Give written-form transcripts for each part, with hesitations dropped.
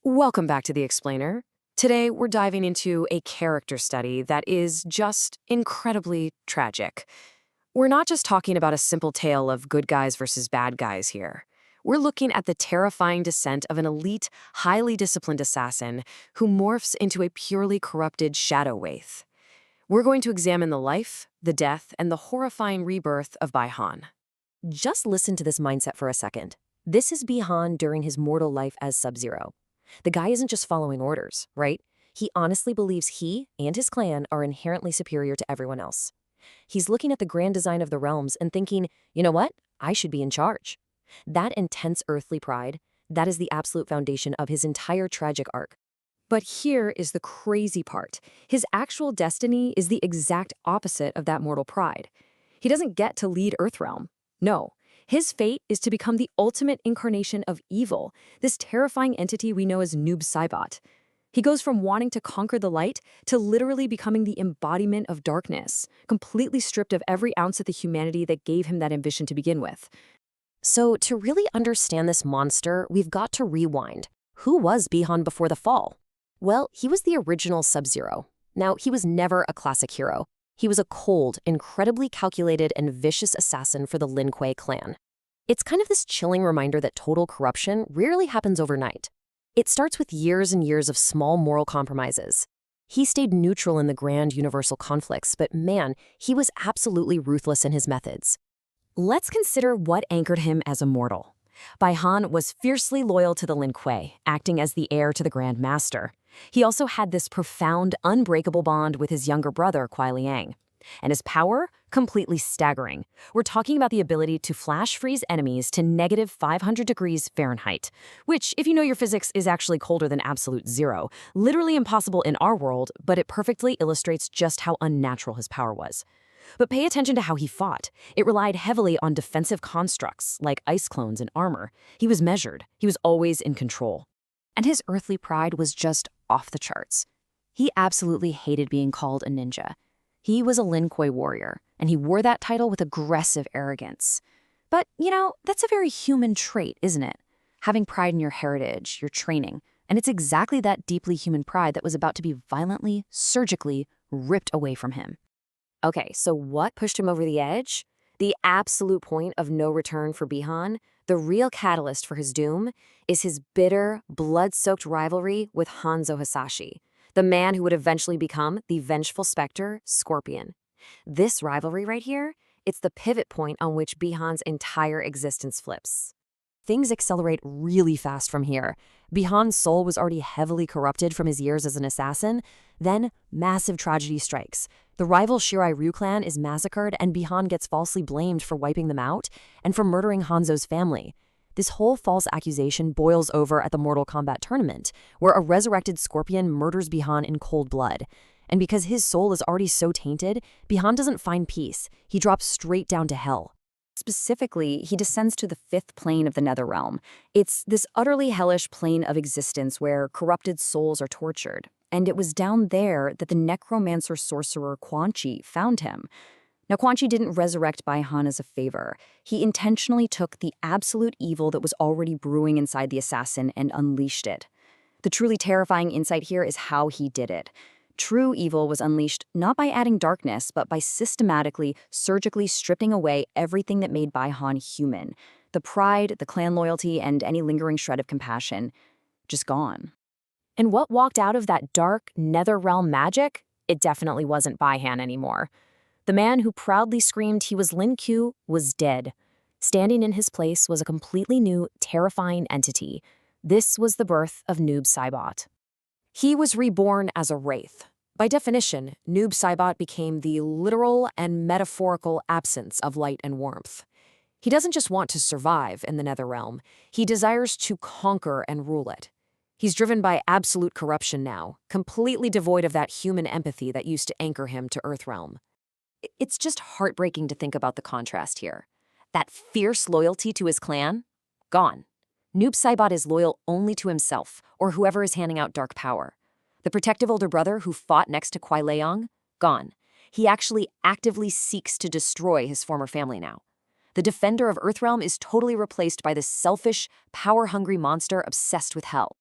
Welcome back to The Explainer. Today, we're diving into a character study that is just incredibly tragic. We're not just talking about a simple tale of good guys versus bad guys here. We're looking at the terrifying descent of an elite, highly disciplined assassin who morphs into a purely corrupted shadow wraith. We're going to examine the life, the death, and the horrifying rebirth of Baihan. Just listen to this mindset for a second. This is Bihan during his mortal life as Sub-Zero. The guy isn't just following orders, right? He honestly believes he and his clan are inherently superior to everyone else. He's looking at the grand design of the realms and thinking, you know what? I should be in charge. That intense earthly pride, that is the absolute foundation of his entire tragic arc. But here is the crazy part. His actual destiny is the exact opposite of that mortal pride. He doesn't get to lead Earthrealm. No. His fate is to become the ultimate incarnation of evil, this terrifying entity we know as Noob Saibot. He goes from wanting to conquer the light to literally becoming the embodiment of darkness, completely stripped of every ounce of the humanity that gave him that ambition to begin with. So to really understand this monster, we've got to rewind. Who was Bihan before the fall? Well, he was the original Sub-Zero. Now, he was never a classic hero. He was a cold, incredibly calculated, and vicious assassin for the Lin Kuei clan. It's kind of this chilling reminder that total corruption rarely happens overnight. It starts with years and years of small moral compromises. He stayed neutral in the grand universal conflicts, but man, he was absolutely ruthless in his methods. Let's consider what anchored him as a mortal. Baihan was fiercely loyal to the Lin Kuei, acting as the heir to the Grand Master. He also had this profound, unbreakable bond with his younger brother, Kuai Liang. And his power? Completely staggering. We're talking about the ability to flash freeze enemies to negative 500 degrees Fahrenheit, which, if you know your physics, is actually colder than absolute zero. Literally impossible in our world, but it perfectly illustrates just how unnatural his power was. But pay attention to how he fought. It relied heavily on defensive constructs, like ice clones and armor. He was measured. He was always in control. And his earthly pride was just off the charts. He absolutely hated being called a ninja. He was a Lin Kuei warrior, and he wore that title with aggressive arrogance. But, that's a very human trait, isn't it? Having pride in your heritage, your training. And it's exactly that deeply human pride that was about to be violently, surgically ripped away from him. Okay, so what pushed him over the edge? The absolute point of no return for Bihan, the real catalyst for his doom, is his bitter, blood-soaked rivalry with Hanzo Hasashi, the man who would eventually become the vengeful specter, Scorpion. This rivalry right here, it's the pivot point on which Bihan's entire existence flips. Things accelerate really fast from here. Bihan's soul was already heavily corrupted from his years as an assassin. Then, massive tragedy strikes. The rival Shirai Ryu clan is massacred, and Bihan gets falsely blamed for wiping them out and for murdering Hanzo's family. This whole false accusation boils over at the Mortal Kombat tournament, where a resurrected Scorpion murders Bihan in cold blood. And because his soul is already so tainted, Bihan doesn't find peace. He drops straight down to hell. Specifically, he descends to the fifth plane of the Netherrealm. It's this utterly hellish plane of existence where corrupted souls are tortured. And it was down there that the necromancer sorcerer Quan Chi found him. Now, Quan Chi didn't resurrect Baihan as a favor. He intentionally took the absolute evil that was already brewing inside the assassin and unleashed it. The truly terrifying insight here is how he did it. True evil was unleashed not by adding darkness, but by systematically, surgically stripping away everything that made Baihan human. The pride, the clan loyalty, and any lingering shred of compassion. Just gone. And what walked out of that dark, netherrealm magic? It definitely wasn't Baihan anymore. The man who proudly screamed he was Lin Kuei was dead. Standing in his place was a completely new, terrifying entity. This was the birth of Noob Saibot. He was reborn as a wraith. By definition, Noob Saibot became the literal and metaphorical absence of light and warmth. He doesn't just want to survive in the Netherrealm, he desires to conquer and rule it. He's driven by absolute corruption now, completely devoid of that human empathy that used to anchor him to Earthrealm. It's just heartbreaking to think about the contrast here. That fierce loyalty to his clan? Gone. Noob Saibot is loyal only to himself, or whoever is handing out dark power. The protective older brother who fought next to Kuai Liang? Gone. He actually actively seeks to destroy his former family now. The defender of Earthrealm is totally replaced by this selfish, power-hungry monster obsessed with hell.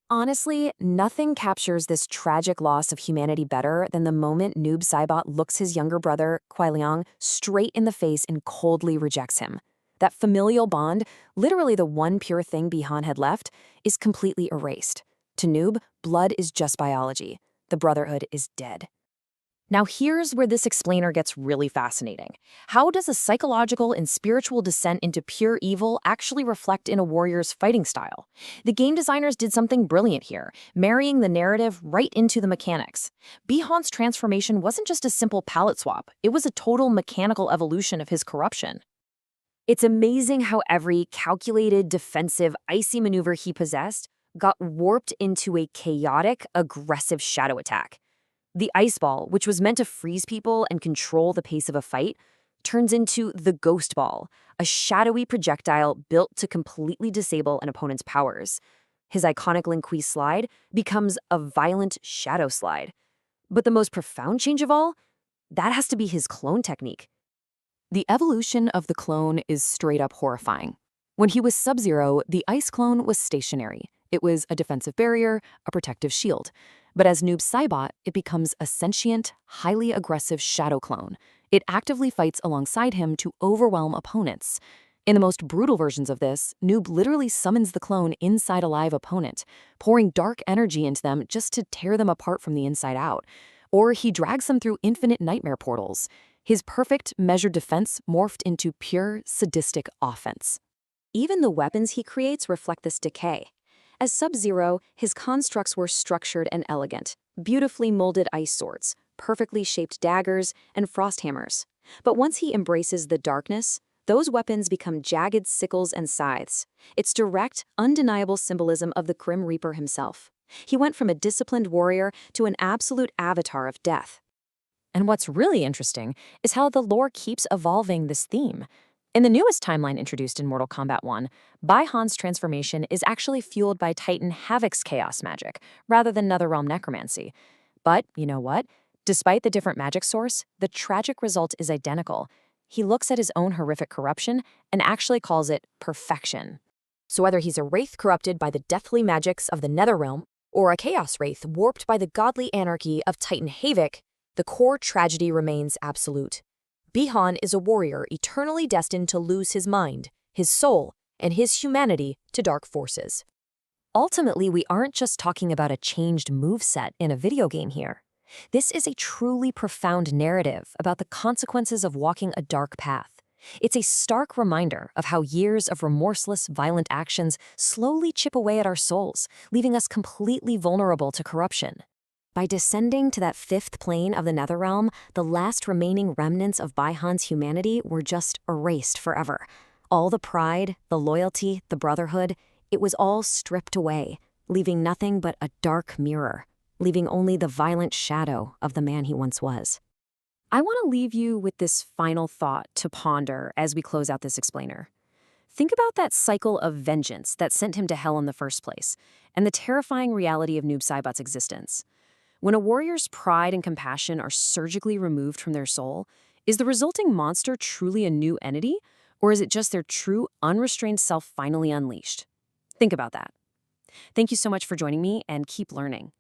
Honestly, nothing captures this tragic loss of humanity better than the moment Noob Saibot looks his younger brother, Kuai Liang, straight in the face and coldly rejects him. That familial bond, literally the one pure thing Bihan had left, is completely erased. To Noob, blood is just biology. The brotherhood is dead. Now here's where this explainer gets really fascinating. How does a psychological and spiritual descent into pure evil actually reflect in a warrior's fighting style? The game designers did something brilliant here, marrying the narrative right into the mechanics. Bihan's transformation wasn't just a simple palette swap, it was a total mechanical evolution of his corruption. It's amazing how every calculated, defensive, icy maneuver he possessed got warped into a chaotic, aggressive shadow attack. The ice ball, which was meant to freeze people and control the pace of a fight, turns into the ghost ball, a shadowy projectile built to completely disable an opponent's powers. His iconic Lin Kuei slide becomes a violent shadow slide. But the most profound change of all? That has to be his clone technique. The evolution of the clone is straight up horrifying. When he was Sub-Zero, the ice clone was stationary. It was a defensive barrier, a protective shield. But as Noob Saibot, it becomes a sentient, highly aggressive shadow clone. It actively fights alongside him to overwhelm opponents. In the most brutal versions of this, Noob literally summons the clone inside a live opponent, pouring dark energy into them just to tear them apart from the inside out. Or he drags them through infinite nightmare portals. His perfect, measured defense morphed into pure, sadistic offense. Even the weapons he creates reflect this decay. As Sub-Zero, his constructs were structured and elegant, beautifully molded ice swords, perfectly shaped daggers, and frost hammers. But once he embraces the darkness, those weapons become jagged sickles and scythes. It's direct, undeniable symbolism of the Grim Reaper himself. He went from a disciplined warrior to an absolute avatar of death. And what's really interesting is how the lore keeps evolving this theme. In the newest timeline introduced in Mortal Kombat 1, Bihan's transformation is actually fueled by Titan Havoc's chaos magic, rather than Netherrealm necromancy. But, you know what? Despite the different magic source, the tragic result is identical. He looks at his own horrific corruption and actually calls it perfection. So whether he's a wraith corrupted by the deathly magics of the Netherrealm, or a chaos wraith warped by the godly anarchy of Titan Havoc, the core tragedy remains absolute. Bihan is a warrior eternally destined to lose his mind, his soul, and his humanity to dark forces. Ultimately, we aren't just talking about a changed moveset in a video game here. This is a truly profound narrative about the consequences of walking a dark path. It's a stark reminder of how years of remorseless, violent actions slowly chip away at our souls, leaving us completely vulnerable to corruption. By descending to that fifth plane of the Netherrealm, the last remaining remnants of Bihan's humanity were just erased forever. All the pride, the loyalty, the brotherhood, it was all stripped away, leaving nothing but a dark mirror, leaving only the violent shadow of the man he once was. I want to leave you with this final thought to ponder as we close out this explainer. Think about that cycle of vengeance that sent him to hell in the first place, and the terrifying reality of Noob Saibot's existence. When a warrior's pride and compassion are surgically removed from their soul, is the resulting monster truly a new entity, or is it just their true, unrestrained self finally unleashed? Think about that. Thank you so much for joining me, and keep learning.